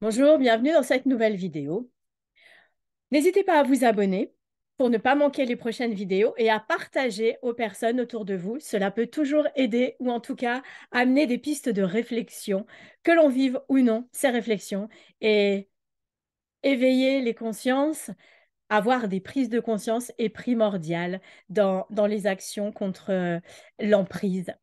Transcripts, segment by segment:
Bonjour, bienvenue dans cette nouvelle vidéo. N'hésitez pas à vous abonner pour ne pas manquer les prochaines vidéos et à partager aux personnes autour de vous. Cela peut toujours aider ou en tout cas amener des pistes de réflexion, que l'on vive ou non ces réflexions et éveiller les consciences. Avoir des prises de conscience est primordial dans les actions contre l'emprise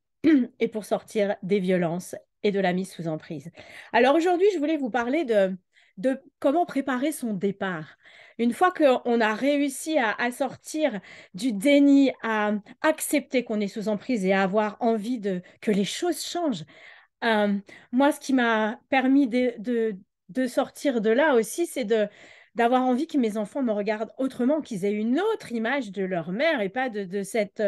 et pour sortir des violences et de la mise sous emprise. Alors aujourd'hui, je voulais vous parler de comment préparer son départ. Une fois qu'on a réussi à sortir du déni, à accepter qu'on est sous emprise et à avoir envie que les choses changent, euh, moi, ce qui m'a permis de sortir de là aussi, c'est d'avoir envie que mes enfants me regardent autrement, qu'ils aient une autre image de leur mère et pas de cette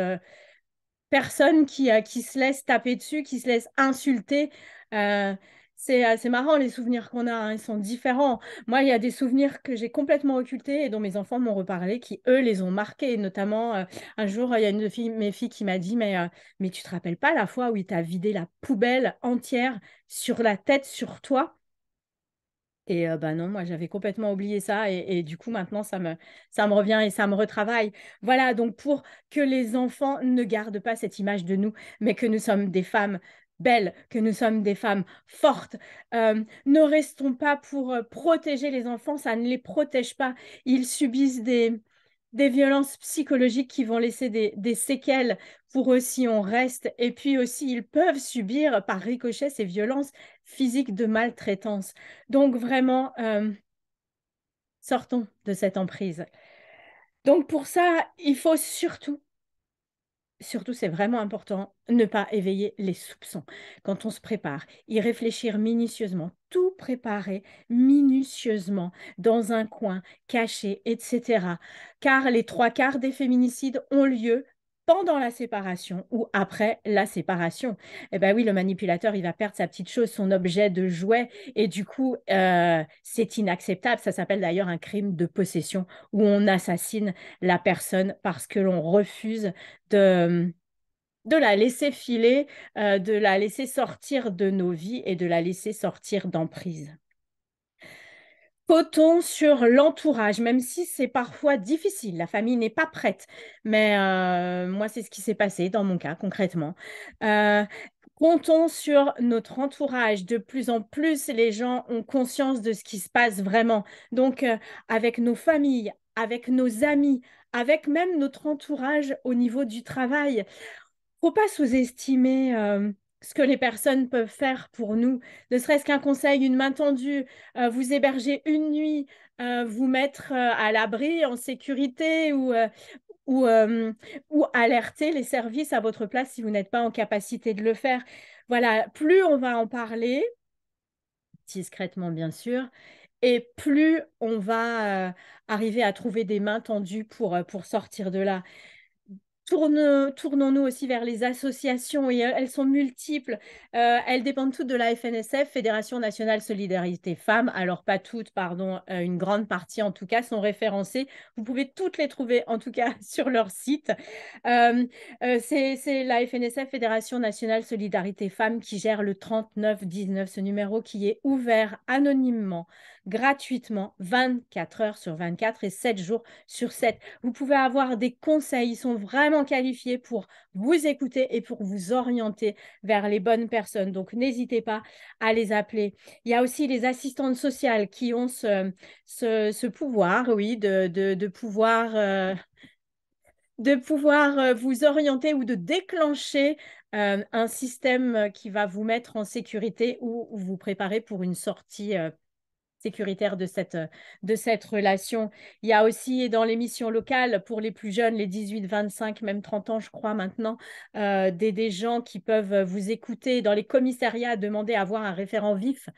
personne qui se laisse taper dessus, qui se laisse insulter. Euh, c'est marrant les souvenirs qu'on a, hein, ils sont différents. Moi, il y a des souvenirs que j'ai complètement occultés et dont mes enfants m'ont reparlé, qui eux les ont marqués. Notamment, un jour, il y a une de mes filles qui m'a dit, mais tu te rappelles pas la fois où il t'a vidé la poubelle entière sur la tête, sur toi? Et bah non, moi j'avais complètement oublié ça et du coup maintenant ça me revient et ça me retravaille. Voilà, donc pour que les enfants ne gardent pas cette image de nous, mais que nous sommes des femmes belles, que nous sommes des femmes fortes. Ne restons pas pour protéger les enfants, ça ne les protège pas. Ils subissent des violences psychologiques qui vont laisser des séquelles pour eux si on reste. Et puis aussi, ils peuvent subir par ricochet ces violences physiques de maltraitance. Donc vraiment, sortons de cette emprise. Donc pour ça, il faut surtout, c'est vraiment important, ne pas éveiller les soupçons quand on se prépare, y réfléchir minutieusement, tout préparer minutieusement dans un coin caché, etc. Car les trois quarts des féminicides ont lieu pendant la séparation ou après la séparation. Eh bien oui, le manipulateur, il va perdre sa petite chose, son objet de jouet, et du coup, c'est inacceptable. Ça s'appelle d'ailleurs un crime de possession où on assassine la personne parce que l'on refuse de, de la laisser filer, de la laisser sortir de nos vies et de la laisser sortir d'emprise. Comptons sur l'entourage, même si c'est parfois difficile. La famille n'est pas prête, mais moi, c'est ce qui s'est passé dans mon cas concrètement. Euh, Comptons sur notre entourage. De plus en plus, les gens ont conscience de ce qui se passe vraiment. Donc, avec nos familles, avec nos amis, avec même notre entourage au niveau du travail, faut pas sous-estimer ce que les personnes peuvent faire pour nous, ne serait-ce qu'un conseil, une main tendue, vous héberger une nuit, vous mettre à l'abri, en sécurité ou, euh, ou alerter les services à votre place si vous n'êtes pas en capacité de le faire. Voilà, plus on va en parler, discrètement bien sûr, et plus on va arriver à trouver des mains tendues pour sortir de là. Tournons-nous aussi vers les associations et elles sont multiples. Elles dépendent toutes de la FNSF, Fédération nationale solidarité femmes. Alors pas toutes, pardon, une grande partie en tout cas sont référencées. Vous pouvez toutes les trouver en tout cas sur leur site. Euh, c'est la FNSF, Fédération nationale solidarité femmes, qui gère le 3919, ce numéro qui est ouvert anonymement, gratuitement, 24 heures sur 24 et 7 jours sur 7. Vous pouvez avoir des conseils, ils sont vraiment qualifiés pour vous écouter et pour vous orienter vers les bonnes personnes. Donc, n'hésitez pas à les appeler. Il y a aussi les assistantes sociales qui ont ce pouvoir, oui, de pouvoir vous orienter ou de déclencher un système qui va vous mettre en sécurité ou vous préparer pour une sortie sécuritaire de cette relation. Il y a aussi dans les missions locales, pour les plus jeunes, les 18, 25, même 30 ans, je crois maintenant, des gens qui peuvent vous écouter dans les commissariats, demander à avoir un référent vif.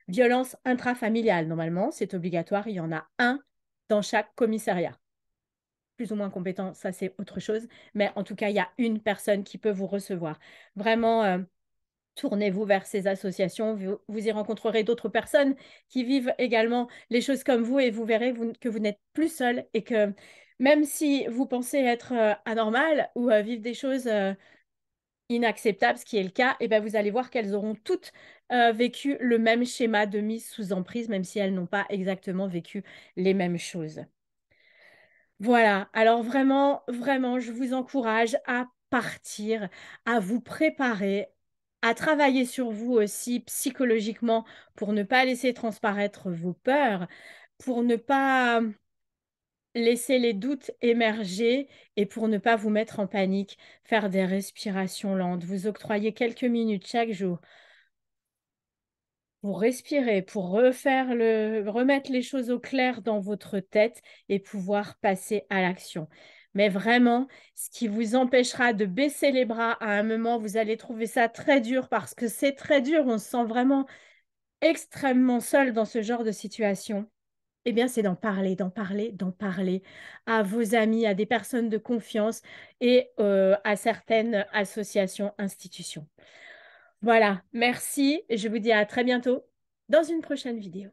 Violence intrafamiliale, normalement, c'est obligatoire. Il y en a un dans chaque commissariat. Plus ou moins compétent, ça c'est autre chose. Mais en tout cas, il y a une personne qui peut vous recevoir. Vraiment, tournez-vous vers ces associations. Vous y rencontrerez d'autres personnes qui vivent également les choses comme vous et vous verrez que vous n'êtes plus seul et que même si vous pensez être anormal ou vivre des choses inacceptable, ce qui est le cas, et ben vous allez voir qu'elles auront toutes vécu le même schéma de mise sous emprise, même si elles n'ont pas exactement vécu les mêmes choses. Voilà, alors vraiment, vraiment, je vous encourage à partir, à vous préparer, à travailler sur vous aussi psychologiquement pour ne pas laisser transparaître vos peurs, pour ne pas laisser les doutes émerger et pour ne pas vous mettre en panique, faire des respirations lentes, vous octroyer quelques minutes chaque jour pour respirer, pour remettre les choses au clair dans votre tête et pouvoir passer à l'action. Mais vraiment, ce qui vous empêchera de baisser les bras à un moment, vous allez trouver ça très dur parce que c'est très dur, on se sent vraiment extrêmement seul dans ce genre de situation. Eh bien, c'est d'en parler, d'en parler, d'en parler à vos amis, à des personnes de confiance et à certaines associations, institutions. Voilà, merci et je vous dis à très bientôt dans une prochaine vidéo.